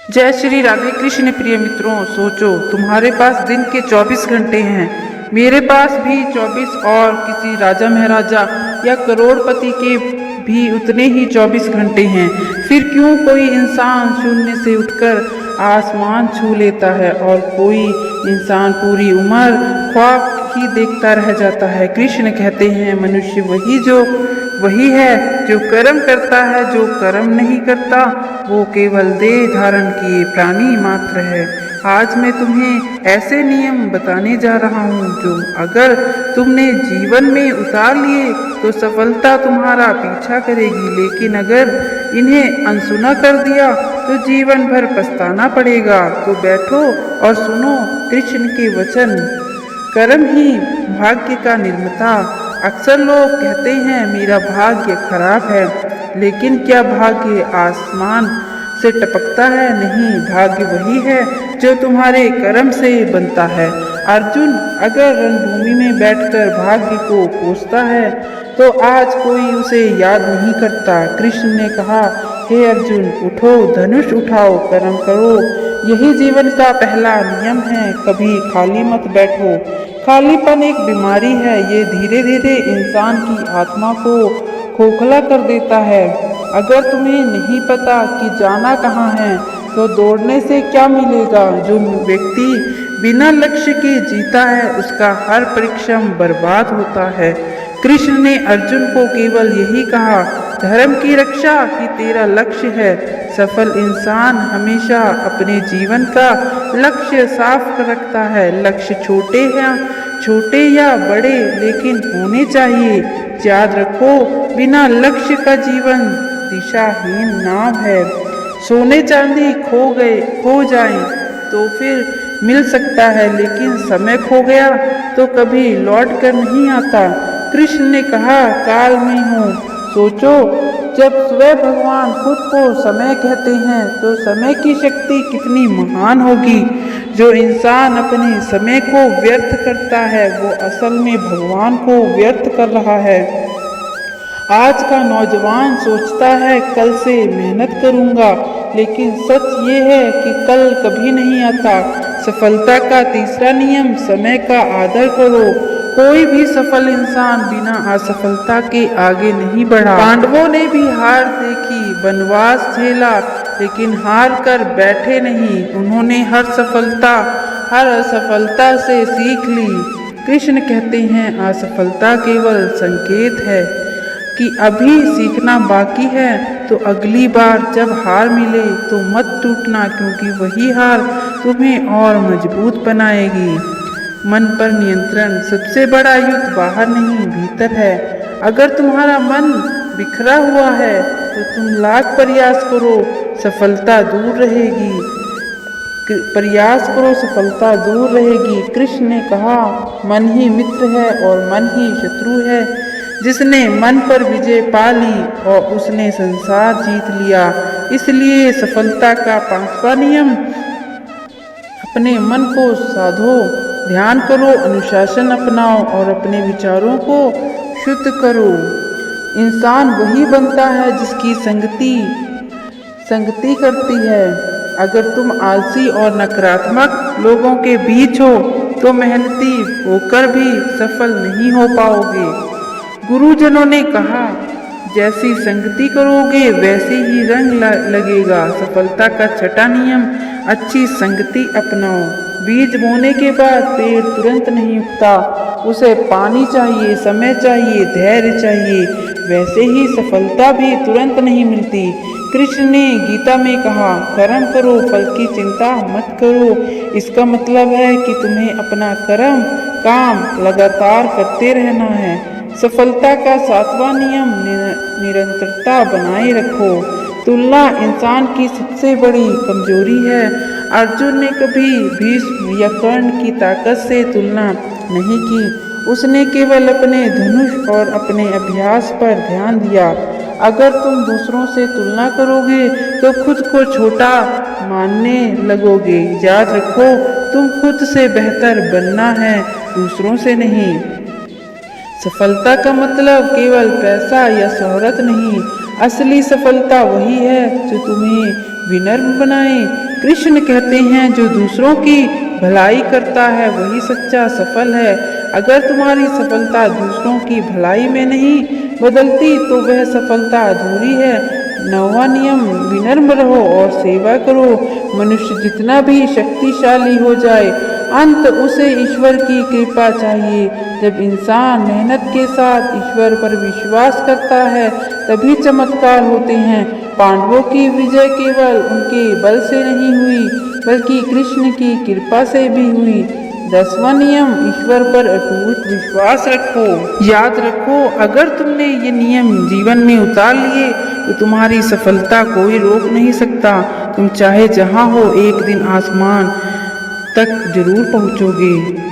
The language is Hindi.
जय श्री राधे कृष्ण। प्रिय मित्रों, सोचो तुम्हारे पास दिन के 24 घंटे हैं, मेरे पास भी 24 और किसी राजा महाराजा या करोड़पति के भी उतने ही 24 घंटे हैं। फिर क्यों कोई इंसान शून्य से उठकर आसमान छू लेता है और कोई इंसान पूरी उम्र ख्वाब ही देखता रह जाता है। कृष्ण कहते हैं मनुष्य वही है जो कर्म करता है, जो कर्म नहीं करता वो केवल देह धारण किए प्राणी मात्र है। आज मैं तुम्हें ऐसे नियम बताने जा रहा हूँ जो अगर तुमने जीवन में उतार लिए तो सफलता तुम्हारा पीछा करेगी, लेकिन अगर इन्हें अनसुना कर दिया तो जीवन भर पछताना पड़ेगा। तो बैठो और सुनो कृष्ण के वचन। कर्म ही भाग्य का निर्माता। अक्सर लोग कहते हैं मेरा भाग्य खराब है, लेकिन क्या भाग्य आसमान से टपकता है? नहीं, भाग्य वही है जो तुम्हारे कर्म से बनता है। अर्जुन अगर रणभूमि में बैठकर भाग्य को कोसता है तो आज कोई उसे याद नहीं करता। कृष्ण ने कहा, हे अर्जुन, उठो, धनुष उठाओ, कर्म करो। यही जीवन का पहला नियम है। कभी खाली मत बैठो। खालीपन एक बीमारी है, ये धीरे धीरे इंसान की आत्मा को खोखला कर देता है। अगर तुम्हें नहीं पता कि जाना कहाँ है तो दौड़ने से क्या मिलेगा? जो व्यक्ति बिना लक्ष्य के जीता है उसका हर परिश्रम बर्बाद होता है। कृष्ण ने अर्जुन को केवल यही कहा, धर्म की रक्षा ही तेरा लक्ष्य है। सफल इंसान हमेशा अपने जीवन का लक्ष्य साफ रखता है। लक्ष्य छोटे या बड़े लेकिन होने चाहिए। याद रखो, बिना लक्ष्य का जीवन दिशाहीन नाव है। सोने चांदी खो जाए तो फिर मिल सकता है, लेकिन समय खो गया तो कभी लौट कर नहीं आता। कृष्ण ने कहा, काल में हूँ। सोचो, जब स्वयं भगवान खुद को समय कहते हैं तो समय की शक्ति कितनी महान होगी। जो इंसान अपने समय को व्यर्थ करता है वो असल में भगवान को व्यर्थ कर रहा है। आज का नौजवान सोचता है कल से मेहनत करूंगा, लेकिन सच ये है कि कल कभी नहीं आता। सफलता का तीसरा नियम, समय का आदर करो। कोई भी सफल इंसान बिना असफलता के आगे नहीं बढ़ा। पांडवों ने भी हार देखी, वनवास झेला, लेकिन हार कर बैठे नहीं। उन्होंने हर असफलता से सीख ली। कृष्ण कहते हैं असफलता केवल संकेत है कि अभी सीखना बाकी है। तो अगली बार जब हार मिले तो मत टूटना, क्योंकि वही हार तुम्हें और मजबूत बनाएगी। मन पर नियंत्रण। सबसे बड़ा युद्ध बाहर नहीं भीतर है। अगर तुम्हारा मन बिखरा हुआ है तो तुम लाख प्रयास करो, सफलता दूर रहेगी। सफलता दूर रहेगी। कृष्ण ने कहा, मन ही मित्र है और मन ही शत्रु है। जिसने मन पर विजय पा ली और उसने संसार जीत लिया। इसलिए सफलता का पांचवा नियम, अपने मन को साधो, ध्यान करो, अनुशासन अपनाओ और अपने विचारों को शुद्ध करो। इंसान वही बनता है जिसकी संगति करती है। अगर तुम आलसी और नकारात्मक लोगों के बीच हो तो मेहनती होकर भी सफल नहीं हो पाओगे। गुरुजनों ने कहा, जैसी संगति करोगे वैसे ही रंग लगेगा। सफलता का छठा नियम, अच्छी संगति अपनाओ। बीज बोने के बाद पेड़ तुरंत नहीं उगता, उसे पानी चाहिए, समय चाहिए, धैर्य चाहिए। वैसे ही सफलता भी तुरंत नहीं मिलती। कृष्ण ने गीता में कहा, कर्म करो, फल की चिंता मत करो। इसका मतलब है कि तुम्हें अपना काम लगातार करते रहना है। सफलता का सातवां नियम, निरंतरता बनाए रखो। तुलना इंसान की सबसे बड़ी कमजोरी है। अर्जुन ने कभी भीष्म या कर्ण की ताकत से तुलना नहीं की। उसने केवल अपने धनुष और अपने अभ्यास पर ध्यान दिया। अगर तुम दूसरों से तुलना करोगे तो खुद को छोटा मानने लगोगे। याद रखो, तुम खुद से बेहतर बनना है, दूसरों से नहीं। सफलता का मतलब केवल पैसा या शोहरत नहीं। असली सफलता वही है जो तुम्हें विनम्र बनाए, कृष्ण कहते हैं जो दूसरों की भलाई करता है वही सच्चा सफल है। अगर तुम्हारी सफलता दूसरों की भलाई में नहीं बदलती तो वह सफलता अधूरी है। 9वां नियम, विनम्र रहो और सेवा करो। मनुष्य जितना भी शक्तिशाली हो जाए, अंत उसे ईश्वर की कृपा चाहिए। जब इंसान मेहनत के साथ ईश्वर पर विश्वास करता है तभी चमत्कार होते हैं। पांडवों की विजय केवल उनके बल से नहीं हुई बल्कि कृष्ण की कृपा से भी हुई। 10वां नियम, ईश्वर पर अटूट विश्वास रखो। याद रखो, अगर तुमने ये नियम जीवन में उतार लिए तो तुम्हारी सफलता कोई रोक नहीं सकता। तुम चाहे जहाँ हो एक दिन आसमान तक जरूर पहुँचोगे।